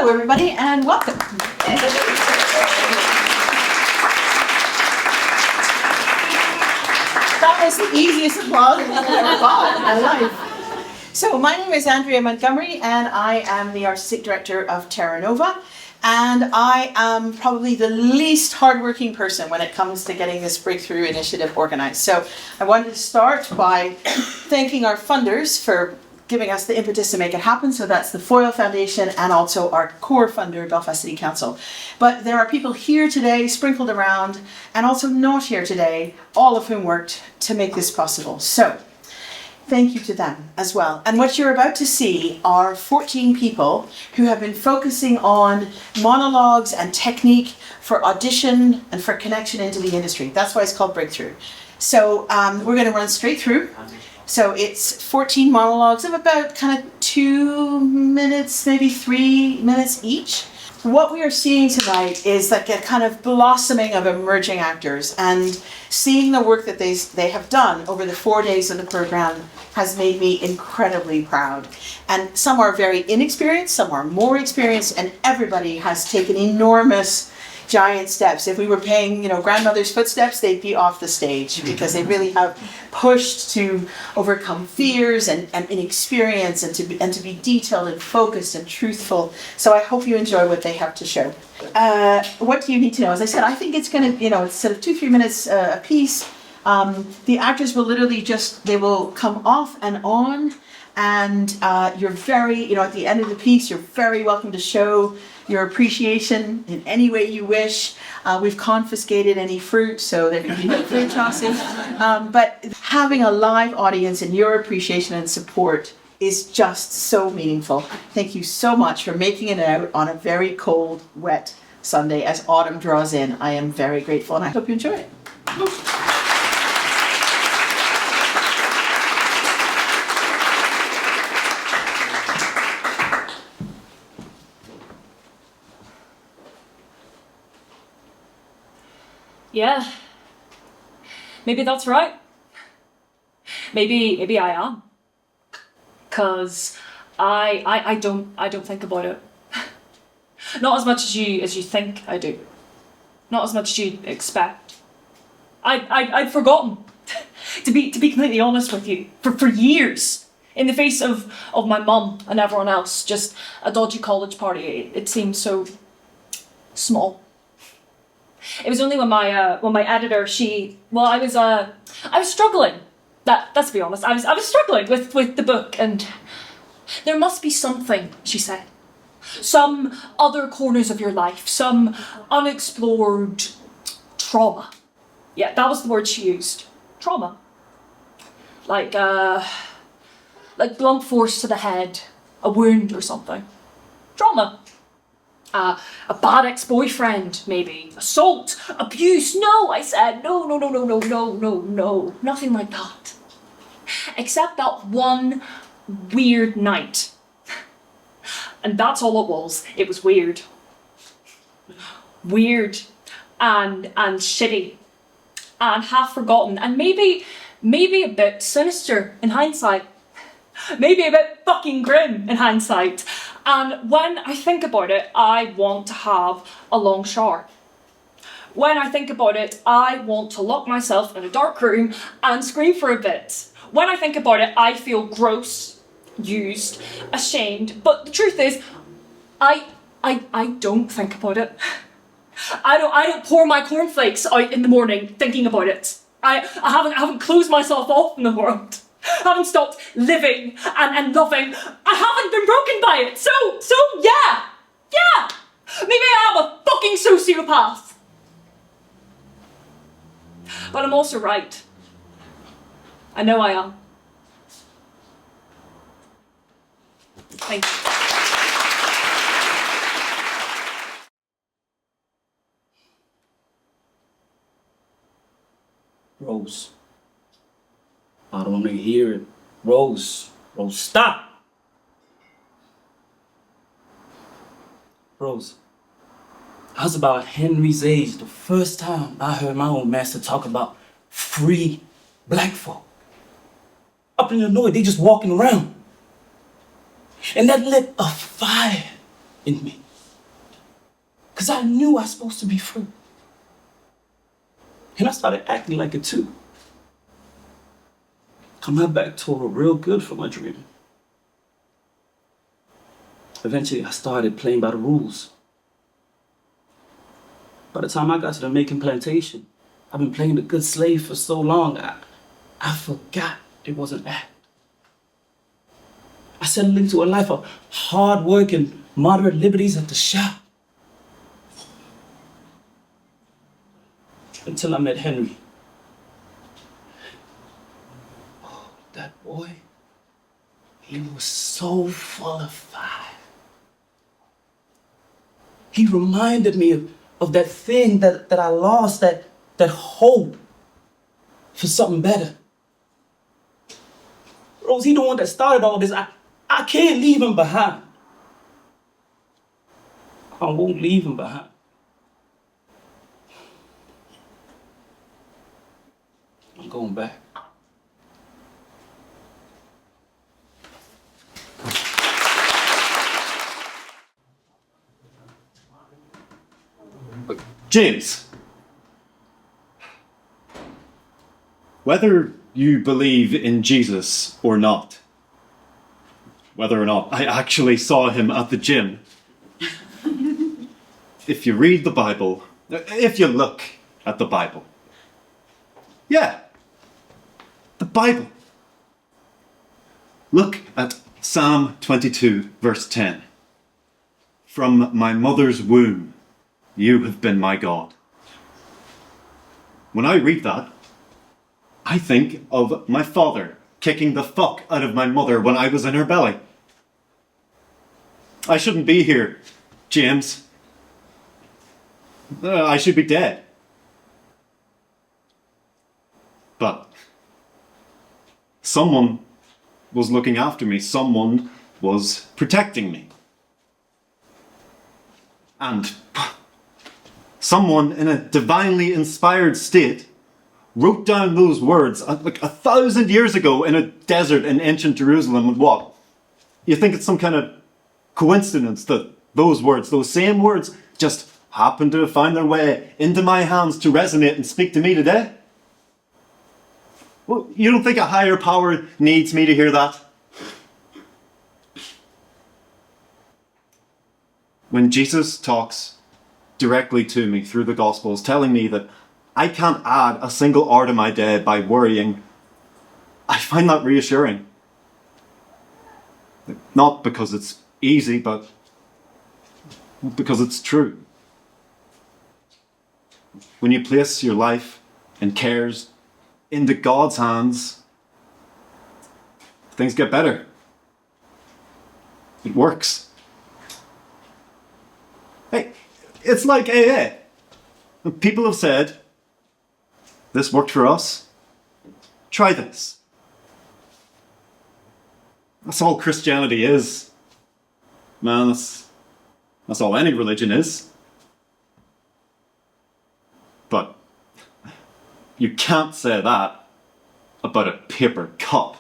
Hello, everybody, and welcome. That was the easiest applause I've ever got in my life. So my name is Andrea Montgomery, and I am the Artistic Director of Terra Nova. And I am probably the least hardworking person when it comes to getting this breakthrough initiative organized. So I wanted to start by thanking our funders for giving us the impetus to make it happen. So that's the Foyle Foundation and also our core funder, Belfast City Council. But there are people here today, sprinkled around, and also not here today, all of whom worked to make this possible. So thank you to them as well. And what you're about to see are 14 people who have been focusing on monologues and technique for audition and for connection into the industry. That's why it's called Breakthrough. So we're going to run straight through. So it's 14 monologues of about kind of 2 minutes, maybe 3 minutes each. What we are seeing tonight is like a kind of blossoming of emerging actors, and seeing the work that they have done over the 4 days of the program has made me incredibly proud. And some are very inexperienced, some are more experienced, and everybody has taken enormous, giant steps. If we were paying, grandmother's footsteps, they'd be off the stage, because they really have pushed to overcome fears and inexperience, and to be detailed and focused and truthful. So I hope you enjoy what they have to show. What do you need to know? As I said, I think it's going to, it's sort of 2-3 minutes a piece. The actors will literally they will come off and on, and you're very, at the end of the piece, you're very welcome to show your appreciation in any way you wish. We've confiscated any fruit, so there can be no fruit tossing. But having a live audience and your appreciation and support is just so meaningful. Thank you so much for making it out on a very cold, wet Sunday as autumn draws in. I am very grateful, and I hope you enjoy it. Yeah, maybe that's right. Maybe I am. 'Cause I don't think about it. Not as much as you think I do. Not as much as you'd expect. I'd forgotten. to be completely honest with you, for years. In the face of my mum and everyone else, just a dodgy college party, it seemed so small. It was only when my editor, I was struggling. That's to be honest. I was struggling with the book, and there must be something, she said. Some other corners of your life, some unexplored trauma. Yeah, that was the word she used. Trauma. Like blunt force to the head, a wound or something. Trauma. A bad ex-boyfriend, maybe. Assault, abuse. No, I said, no, nothing like that. Except that one weird night. And that's all it was. It was weird. Weird and shitty and half forgotten, and maybe a bit sinister in hindsight. Maybe a bit fucking grim in hindsight. And when I think about it, I want to have a long shower. When I think about it, I want to lock myself in a dark room and scream for a bit. When I think about it, I feel gross, used, ashamed. But the truth is, I don't think about it. I don't pour my cornflakes out in the morning thinking about it. I haven't closed myself off in the world. I haven't stopped living and loving. I haven't been broken by it. So yeah. Maybe I am a fucking sociopath. But I'm also right. I know I am. Thank you. Rose. I don't want to hear it. Rose, stop! Rose, I was about Henry's age the first time I heard my own master talk about free black folk. Up in Illinois, they just walking around. And that lit a fire in me. Because I knew I was supposed to be free. And I started acting like it too. My back tore real good for my dream. Eventually, I started playing by the rules. By the time I got to the Macon plantation, I've been playing the good slave for so long, I forgot it was an act. I settled into a life of hard work and moderate liberties at the shop. Until I met Henry. Oh, that boy, he was so full of fire. He reminded me of that thing that I lost, that hope for something better. Rose, he the one that started all this. I can't leave him behind. I won't leave him behind. I'm going back. James, whether you believe in Jesus or not, whether or not I actually saw him at the gym, if you read the Bible, if you look at the Bible, yeah, the Bible. Look at Psalm 22, verse 10. From my mother's womb, you have been my God. When I read that, I think of my father kicking the fuck out of my mother when I was in her belly. I shouldn't be here, James. I should be dead. But someone was looking after me. Someone was protecting me. And someone in a divinely inspired state wrote down those words like 1,000 years ago in a desert in ancient Jerusalem. And what? You think it's some kind of coincidence that those words, those same words, just happened to have found their way into my hands to resonate and speak to me today? Well, you don't think a higher power needs me to hear that? When Jesus talks directly to me through the Gospels, telling me that I can't add a single hour to my day by worrying, I find that reassuring. Not because it's easy, but because it's true. When you place your life and cares into God's hands, things get better. It works. Hey, it's like AA. People have said, this worked for us. Try this. That's all Christianity is. Man, that's all any religion is. But you can't say that about a paper cup.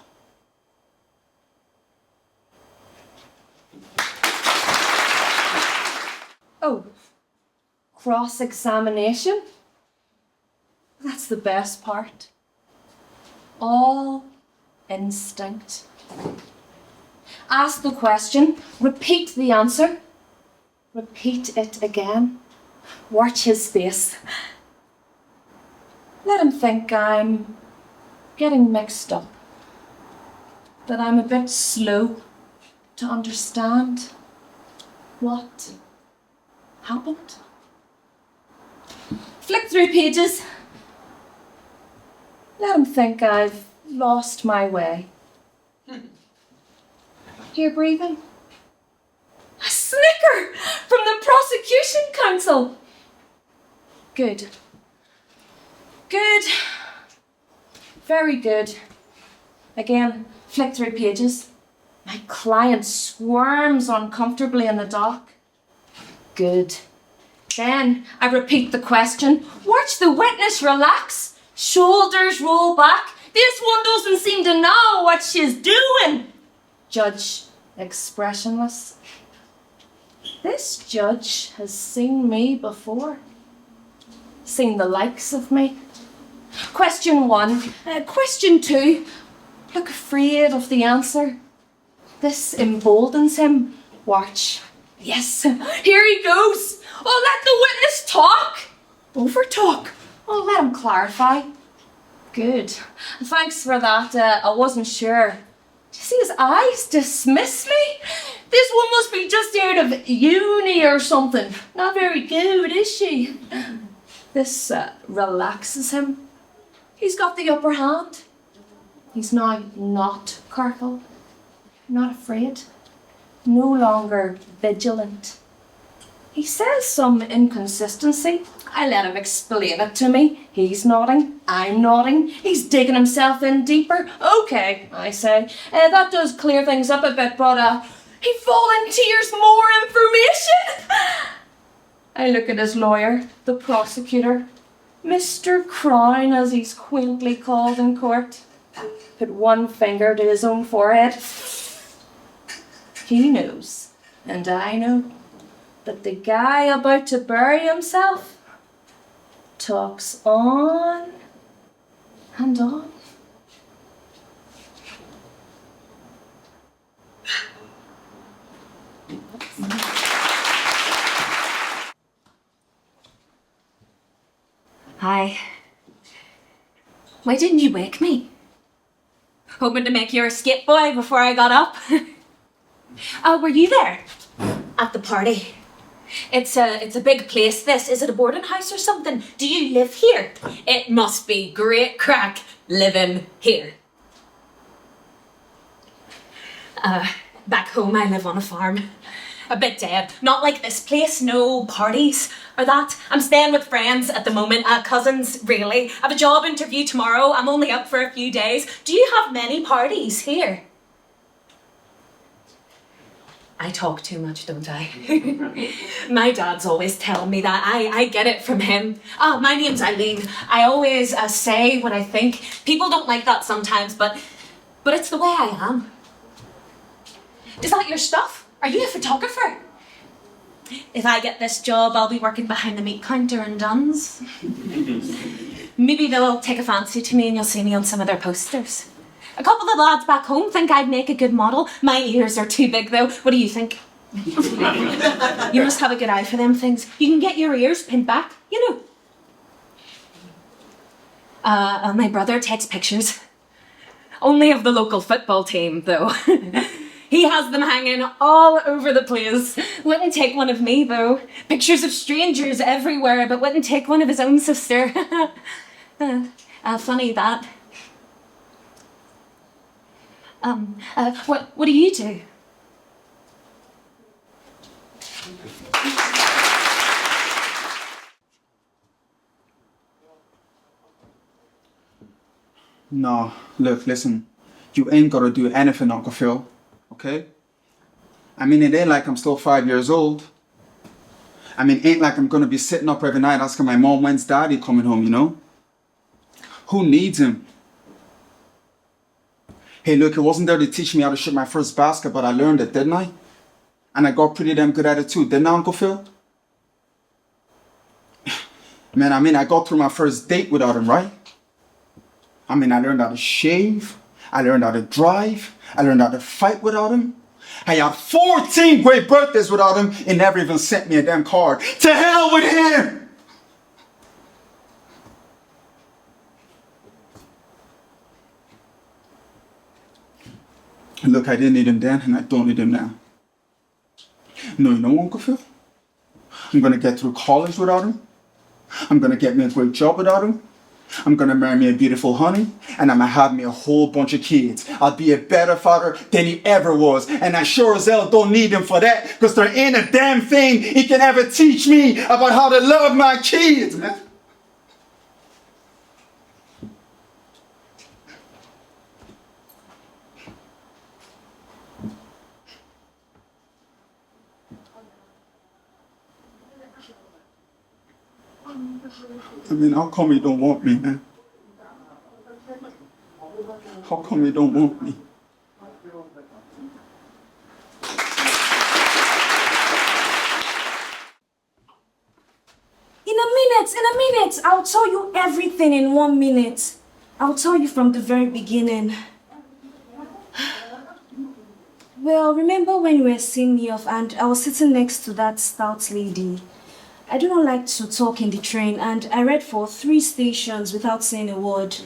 Oh, cross-examination? That's the best part. All instinct. Ask the question, repeat the answer, repeat it again. Watch his face. Let him think I'm getting mixed up, that I'm a bit slow to understand what happened. Flick through pages. Let him think I've lost my way. Hear breathing? A snicker from the prosecution counsel. Good. Good. Very good. Again, flick through pages. My client squirms uncomfortably in the dock. Good. Then I repeat the question. Watch the witness relax. Shoulders roll back. This one doesn't seem to know what she's doing. Judge expressionless. This judge has seen me before. Seen the likes of me. Question 1. Question 2. Look afraid of the answer. This emboldens him. Watch. Yes, here he goes. Oh, let the witness talk. Over talk. Oh, let him clarify. Good. Thanks for that. I wasn't sure. Do you see his eyes dismiss me? This one must be just out of uni or something. Not very good, is she? This relaxes him. He's got the upper hand. He's now not careful, not afraid, no longer vigilant. He says some inconsistency. I let him explain it to me. He's nodding, I'm nodding. He's digging himself in deeper. Okay, I say. That does clear things up a bit, but he volunteers more information. I look at his lawyer, the prosecutor, Mr. Crown, as he's quaintly called in court. Put one finger to his own forehead. He knows, and I know, that the guy about to bury himself talks on and on. Hi. Why didn't you wake me? Hoping to make your escape, boy, before I got up. Were you there? At the party. It's a big place, this. Is it a boarding house or something? Do you live here? It must be great crack living here. Back home I live on a farm. A bit dead. Not like this place, no parties or that. I'm staying with friends at the moment, cousins really. I have a job interview tomorrow. I'm only up for a few days. Do you have many parties here? I talk too much, don't I? My dad's always telling me that. I get it from him. My name's Eileen. I always say what I think. People don't like that sometimes, but it's the way I am. Is that your stuff? Are you a photographer? If I get this job, I'll be working behind the meat counter in Dunn's. Maybe they'll take a fancy to me and you'll see me on some of their posters. A couple of lads back home think I'd make a good model. My ears are too big though. What do you think? You must have a good eye for them things. You can get your ears pinned back, you know. My brother takes pictures. Only of the local football team though. He has them hanging all over the place. Wouldn't take one of me though. Pictures of strangers everywhere, but wouldn't take one of his own sister. Funny that. What do you do? No, look, listen. You ain't gotta do anything, Uncle Phil. Okay? I mean, it ain't like I'm still 5 years old. I mean, ain't like I'm gonna be sitting up every night asking my mom when's daddy coming home, you know? Who needs him? Hey, look, it wasn't there to teach me how to shoot my first basket, but I learned it, didn't I? And I got pretty damn good at it too, didn't I, Uncle Phil? Man, I mean, I got through my first date without him, right? I mean, I learned how to shave. I learned how to drive. I learned how to fight without him. I had 14 great birthdays without him. He never even sent me a damn card. To hell with him! Look, I didn't need him then, and I don't need him now. No, you know, Uncle Phil? I'm gonna get through college without him. I'm gonna get me a great job without him. I'm gonna marry me a beautiful honey, and I'm gonna have me a whole bunch of kids. I'll be a better father than he ever was, and I sure as hell don't need him for that, because there ain't a damn thing he can ever teach me about how to love my kids, man. I mean, how come you don't want me, man? How come you don't want me? minute. I'll tell you everything in 1 minute. I'll tell you from the very beginning. Well, remember when you were seeing me off and I was sitting next to that stout lady? I do not like to talk in the train and I read for 3 stations without saying a word.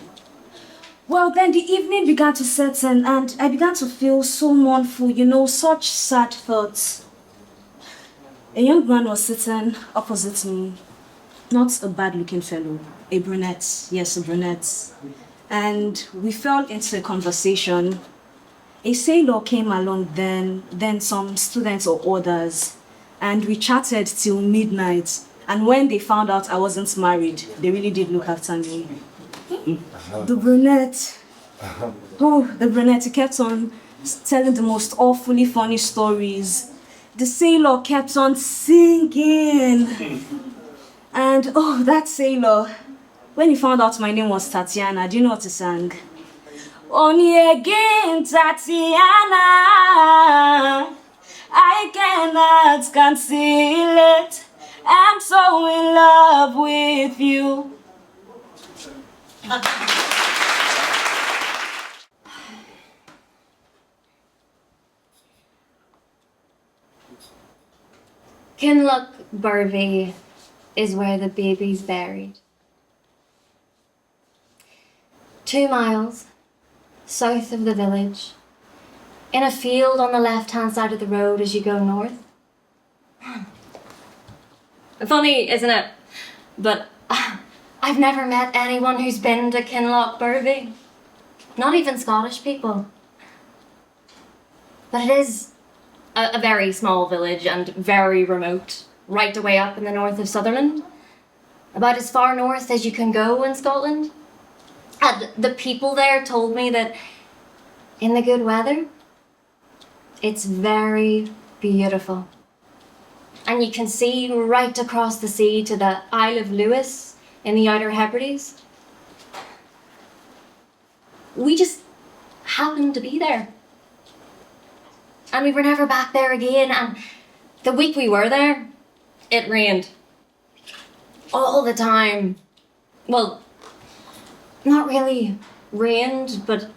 Well, then the evening began to set in and I began to feel so mournful, such sad thoughts. A young man was sitting opposite me. Not a bad-looking fellow, a brunette, yes, a brunette. And we fell into a conversation. A sailor came along then some students or others, and we chatted till midnight. And when they found out I wasn't married, they really did look after me. The brunette, he kept on telling the most awfully funny stories. The sailor kept on singing. And that sailor, when he found out my name was Tatiana, do you know what he sang? Only again, Tatiana, I cannot conceal it. I'm so in love with you. Kinloch Burvey is where the baby's buried. 2 miles south of the village, in a field on the left-hand side of the road as you go north. Funny, isn't it? But I've never met anyone who's been to Kinloch Burvey. Not even Scottish people. But it is a very small village and very remote, right away up in the north of Sutherland. About as far north as you can go in Scotland. And the people there told me that in the good weather, it's very beautiful. And you can see right across the sea to the Isle of Lewis in the Outer Hebrides. We just happened to be there. And we were never back there again, and the week we were there, it rained. All the time. Well, not really rained, but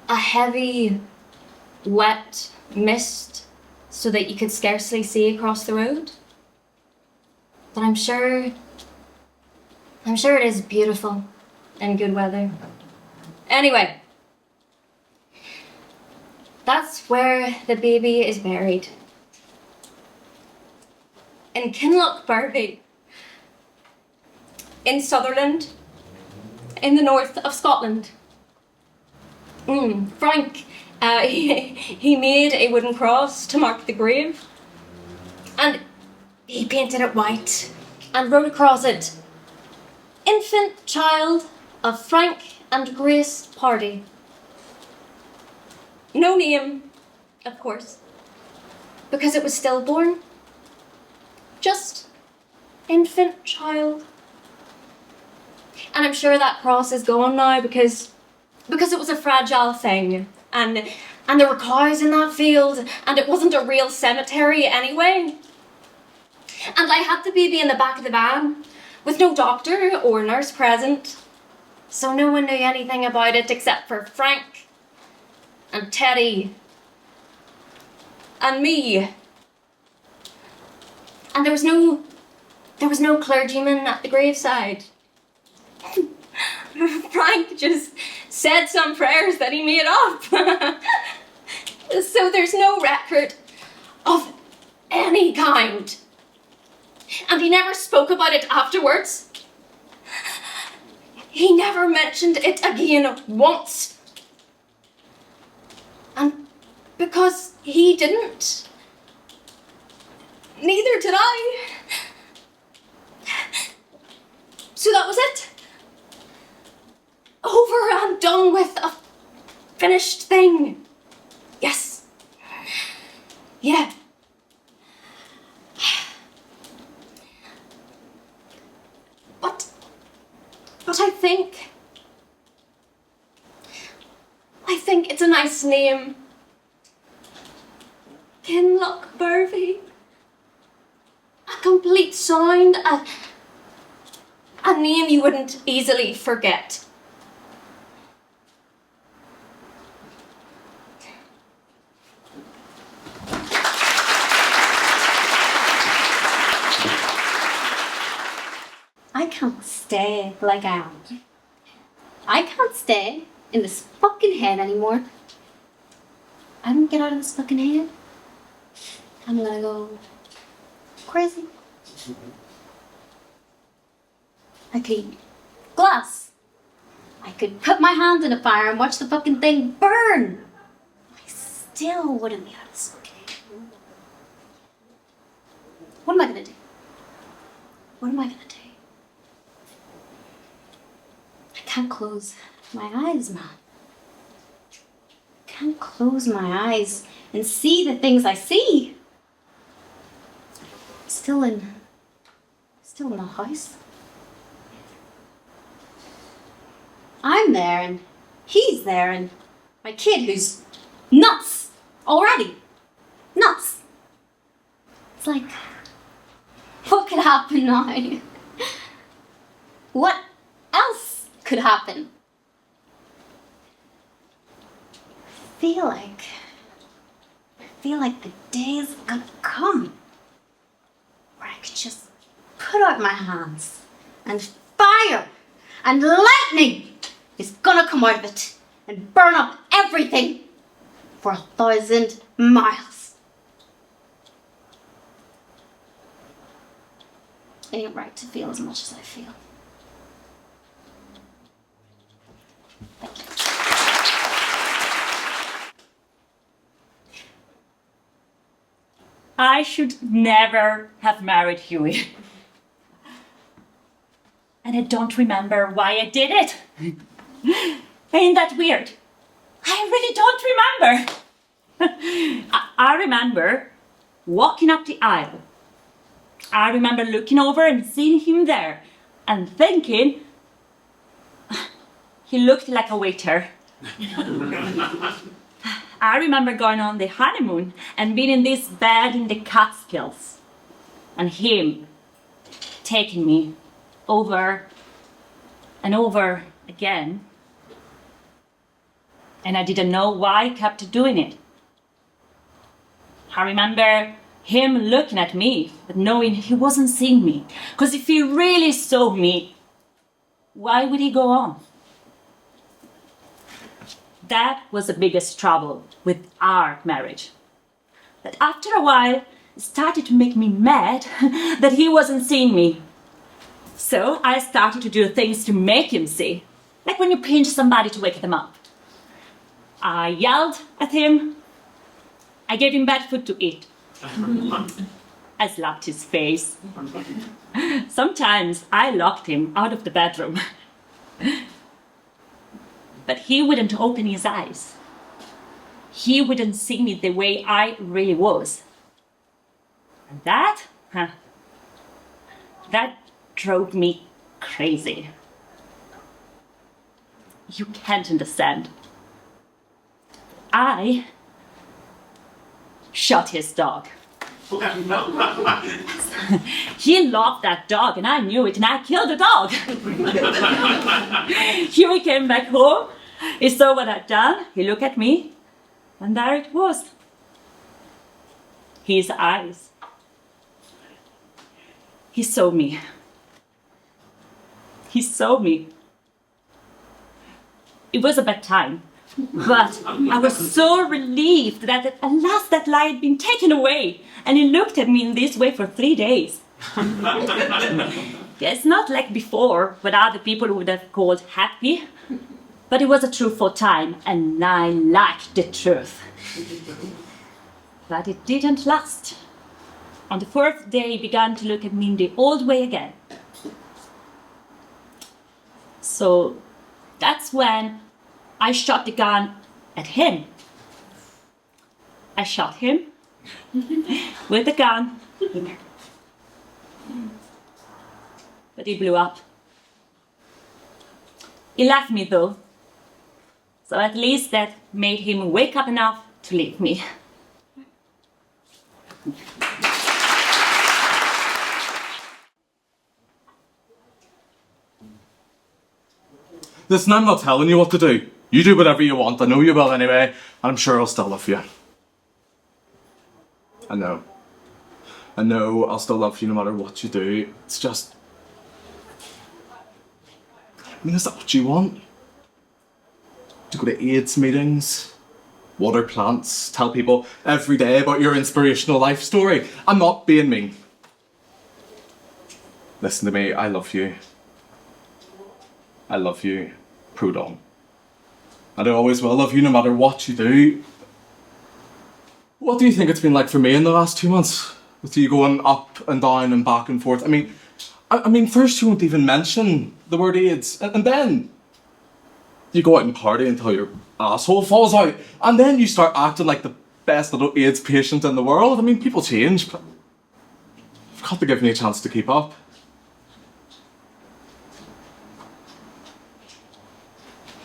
a heavy, wet mist so that you could scarcely see across the road. But I'm sure it is beautiful in good weather. Anyway, that's where the baby is buried. In Kinloch Burvey, in Sutherland, in the north of Scotland. Frank, he made a wooden cross to mark the grave, and he painted it white and wrote across it, "Infant child of Frank and Grace Pardy." No name, of course, because it was stillborn. Just infant child. And I'm sure that cross is gone now because it was a fragile thing, and there were cows in that field, and it wasn't a real cemetery anyway. And I had the baby in the back of the van with no doctor or nurse present, so no one knew anything about it except for Frank and Teddy and me. And there was no clergyman at the graveside. Frank just said some prayers that he made up. So there's no record of any kind. And he never spoke about it afterwards. He never mentioned it again once. And because he didn't, neither did I. So that was it. Over and done with, a finished thing. Yes. Yeah. But I think it's a nice name. Kinloch Burvey. A complete sound, A name you wouldn't easily forget. I can't stay like I am. I can't stay in this fucking head anymore. I don't get out of this fucking head. I'm gonna go crazy. I could eat glass. I could put my hand in a fire and watch the fucking thing burn. I still wouldn't be out of this fucking head. What am I gonna do? What am I gonna do? I can't close my eyes, man. I can't close my eyes and see the things I see. Still in the house. I'm there and he's there and my kid who's nuts already. Nuts. It's like, what could happen now? What else could happen? I feel like the day is gonna come where I could just put out my hands and fire and lightning is gonna come out of it and burn up everything for 1,000 miles. It ain't right to feel as much as I feel. Thank you. I should never have married Huey. And I don't remember why I did it. Ain't that weird? I really don't remember. I remember walking up the aisle. I remember looking over and seeing him there and thinking, he looked like a waiter. I remember going on the honeymoon and being in this bed in the Catskills and him taking me over and over again. And I didn't know why he kept doing it. I remember him looking at me, but knowing he wasn't seeing me. Because if he really saw me, why would he go on? That was the biggest trouble with our marriage. But after a while, it started to make me mad that he wasn't seeing me. So I started to do things to make him see. Like when you pinch somebody to wake them up. I yelled at him. I gave him bad food to eat. I slapped his face. Sometimes I locked him out of the bedroom. But he wouldn't open his eyes. He wouldn't see me the way I really was. And that drove me crazy. You can't understand. I shot his dog. He loved that dog and I knew it and I killed the dog. Huey came back home, he saw what I'd done, he looked at me and there it was. His eyes. He saw me. He saw me. It was a bad time. But I was so relieved that at last that lie had been taken away. And he looked at me in this way for 3 days. It's not like before, what other people would have called happy. But it was a truthful time, and I liked the truth. But it didn't last. On the 4th day, he began to look at me in the old way again. So that's when I shot the gun at him. I shot him with the gun. But he blew up. He left me though. So at least that made him wake up enough to leave me. Listen, I'm not telling you what to do. You do whatever you want. I know you will anyway, and I'm sure I'll still love you. I know. I know I'll still love you no matter what you do. It's just... I mean, is that what you want? To go to AIDS meetings, water plants, tell people every day about your inspirational life story. I'm not being mean. Listen to me, I love you. I love you, Prudhomme. And I always will love you no matter what you do. What do you think it's been like for me in the last 2 months? With you going up and down and back and forth. I mean, first you won't even mention the word AIDS, and then you go out and party until your asshole falls out, and then you start acting like the best little AIDS patient in the world. I mean, people change, but you've got to give me a chance to keep up.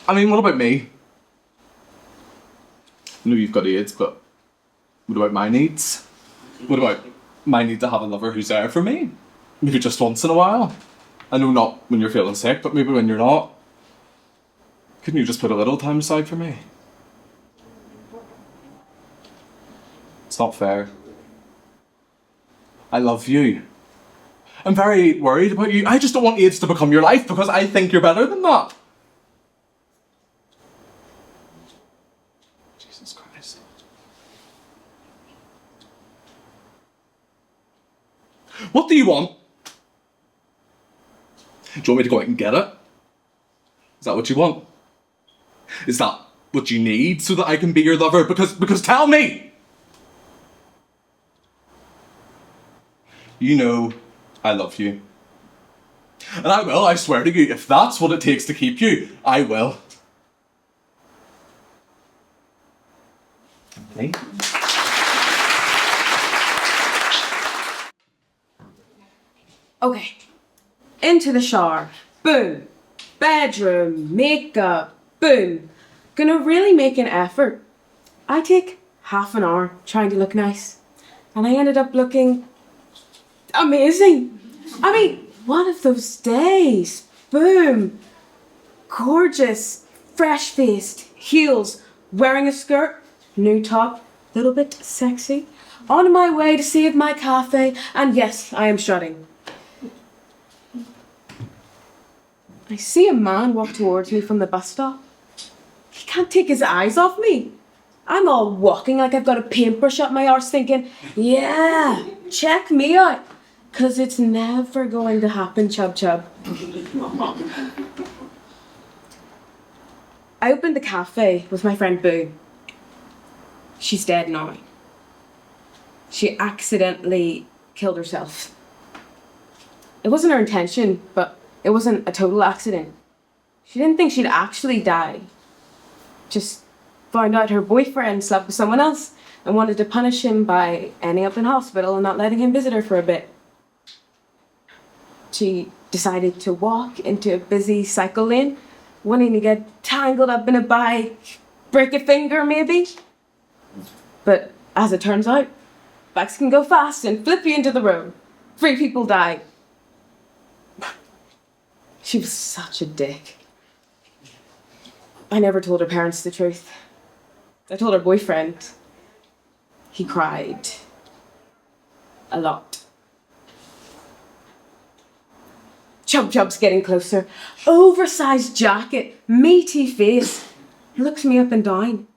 I mean, what about me? I know you've got AIDS, but what about my needs? What about my need to have a lover who's there for me? Maybe just once in a while. I know not when you're feeling sick, but maybe when you're not. Couldn't you just put a little time aside for me? It's not fair. I love you. I'm very worried about you. I just don't want AIDS to become your life because I think you're better than that. Jesus Christ. What do you want? Do you want me to go out and get it? Is that what you want? Is that what you need so that I can be your lover? Because tell me! You know I love you. And I will, I swear to you, if that's what it takes to keep you, I will. Okay. Okay, into the shower, boom. Bedroom, makeup, boom. Gonna really make an effort. I take half an hour trying to look nice, and I ended up looking amazing. I mean, one of those days, boom. Gorgeous, fresh-faced, heels, wearing a skirt, new top, little bit sexy. On my way to save my cafe, and yes, I am strutting. I see a man walk towards me from the bus stop. He can't take his eyes off me. I'm all walking like I've got a paintbrush up my arse thinking, yeah, check me out. 'Cause it's never going to happen, chub chub. I opened the cafe with my friend Boo. She's dead now. She accidentally killed herself. It wasn't her intention, but it wasn't a total accident. She didn't think she'd actually die. Just found out her boyfriend slept with someone else and wanted to punish him by ending up in hospital and not letting him visit her for a bit. She decided to walk into a busy cycle lane, wanting to get tangled up in a bike, break a finger maybe. But as it turns out, bikes can go fast and flip you into the road. 3 people died. She was such a dick. I never told her parents the truth. I told her boyfriend. He cried. A lot. Chub Chub's getting closer. Oversized jacket, meaty face. He looks me up and down.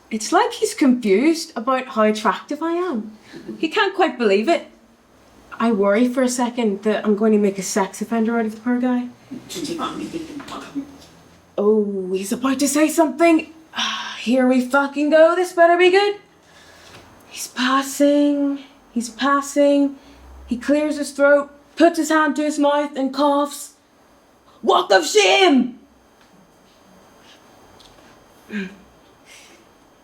It's like he's confused about how attractive I am. He can't quite believe it. I worry for a second that I'm going to make a sex offender out of the poor guy. Oh, he's about to say something. Here we fucking go. This better be good. He's passing. He's passing. He clears his throat, puts his hand to his mouth and coughs. Walk of shame!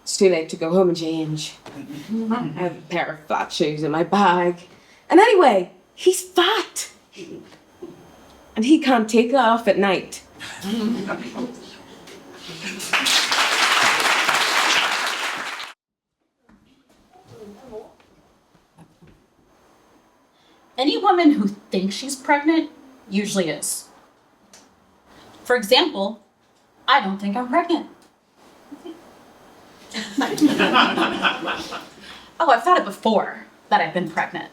It's too late to go home and change. I have a pair of flat shoes in my bag. And anyway, he's fat. And he can't take that off at night. Any woman who thinks she's pregnant usually is. For example, I don't think I'm pregnant. Oh, I've thought it before that I've been pregnant.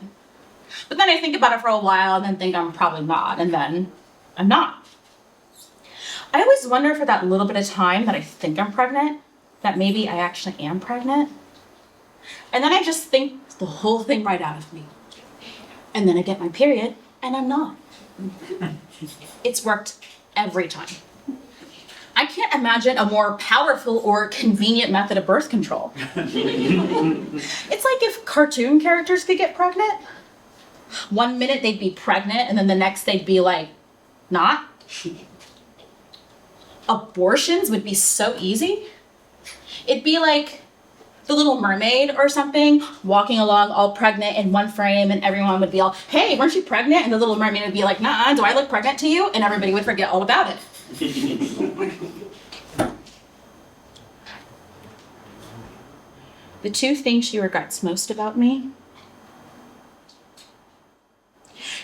But then I think about it for a while and then think I'm probably not, and then I'm not. I always wonder for that little bit of time that I think I'm pregnant, that maybe I actually am pregnant. And then I just think the whole thing right out of me. And then I get my period, and I'm not. It's worked every time. I can't imagine a more powerful or convenient method of birth control. It's like if cartoon characters could get pregnant. One minute they'd be pregnant, and then the next they'd be like, not. Abortions would be so easy. It'd be like The Little Mermaid or something, walking along all pregnant in one frame, and everyone would be all, hey, weren't you pregnant? And the Little Mermaid would be like, nah, do I look pregnant to you? And everybody would forget all about it. The two things she regrets most about me.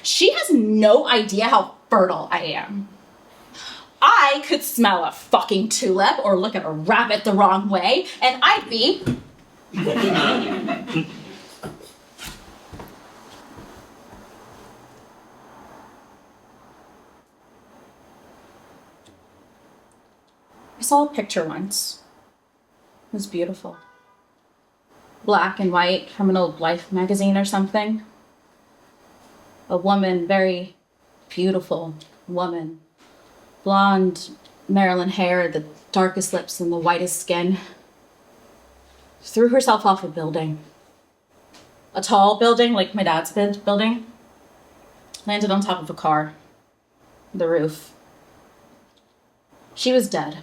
She has no idea how fertile I am. I could smell a fucking tulip or look at a rabbit the wrong way, and I'd be... I saw a picture once. It was beautiful. Black and white from an old Life magazine or something. A woman, very beautiful woman. Blonde Marilyn hair, the darkest lips and the whitest skin. Threw herself off a building. A tall building, like my dad's building. Landed on top of a car. The roof. She was dead.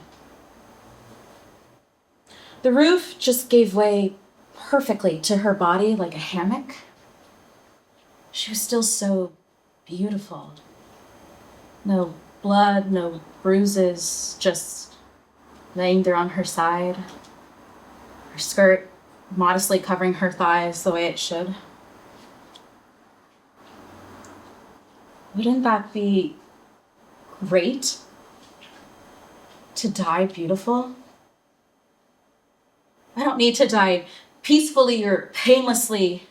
The roof just gave way perfectly to her body like a hammock. She was still so beautiful. No blood, no bruises, just laying there on her side. Her skirt modestly covering her thighs the way it should. Wouldn't that be great? To die beautiful? I don't need to die peacefully or painlessly.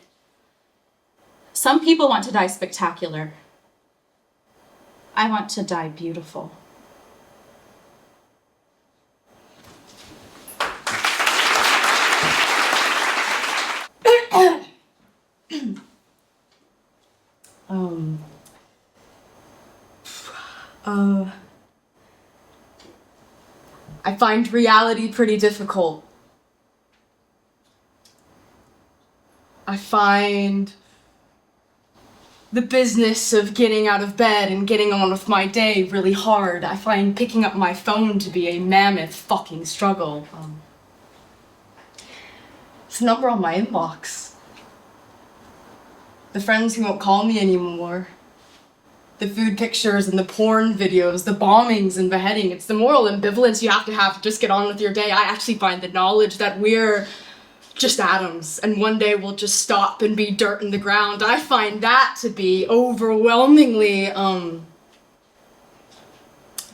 Some people want to die spectacular. I want to die beautiful. I find reality pretty difficult. I find the business of getting out of bed and getting on with my day really hard. I find picking up my phone to be a mammoth fucking struggle. It's a number on my inbox. The friends who won't call me anymore. The food pictures and the porn videos, the bombings and beheading. It's the moral ambivalence you have to just get on with your day. I actually find the knowledge that we're just atoms and one day we'll just stop and be dirt in the ground. I find that to be overwhelmingly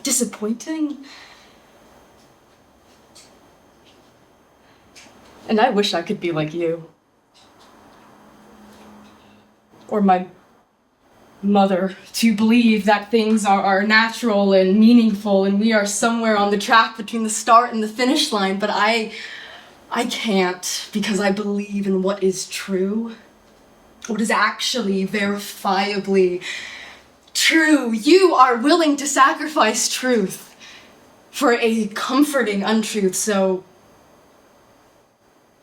disappointing. And I wish I could be like you. Or my mother, to believe that things are natural and meaningful and we are somewhere on the track between the start and the finish line, but I can't, because I believe in what is true, what is actually verifiably true. You are willing to sacrifice truth for a comforting untruth, so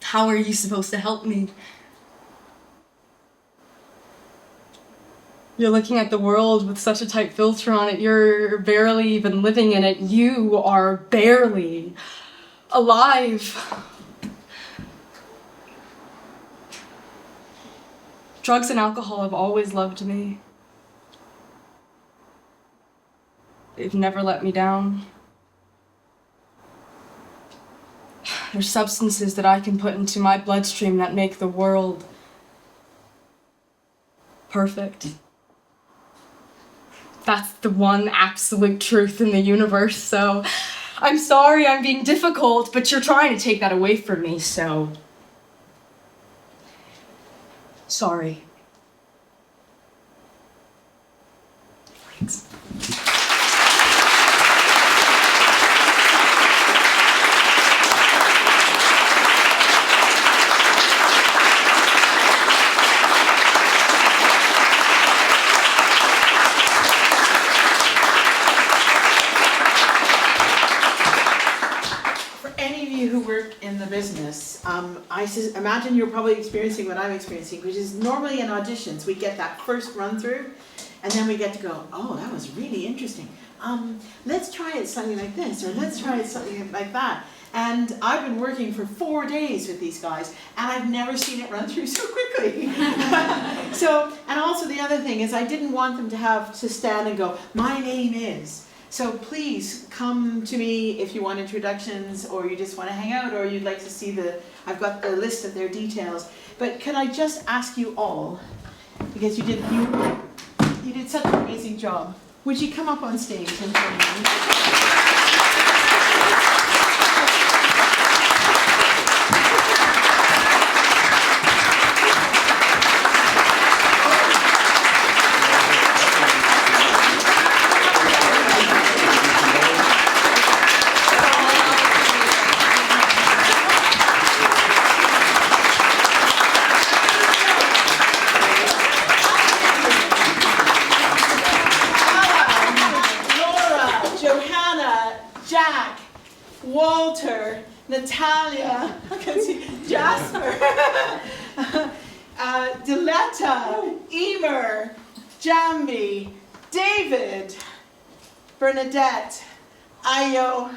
how are you supposed to help me? You're looking at the world with such a tight filter on it, you're barely even living in it, you are barely alive. Drugs and alcohol have always loved me. They've never let me down. There's substances that I can put into my bloodstream that make the world perfect. That's the one absolute truth in the universe, so I'm sorry I'm being difficult, but you're trying to take that away from me, so. Sorry. Thanks. Who work in the business, imagine you're probably experiencing what I'm experiencing, which is normally in auditions we get that first run through, and then we get to go, oh, that was really interesting. Let's try it something like this, or let's try it something like that. And I've been working for 4 days with these guys, and I've never seen it run through so quickly. So, and also the other thing is I didn't want them to have to stand and go, my name is. So please come to me if you want introductions, or you just want to hang out, or you'd like to see I've got the list of their details. But could I just ask you all, because you did such an amazing job, would you come up on stage and join me? Walter, Natalia, I can see Jasper, Diletta, Emer, Jambi, David, Bernadette, Ayo,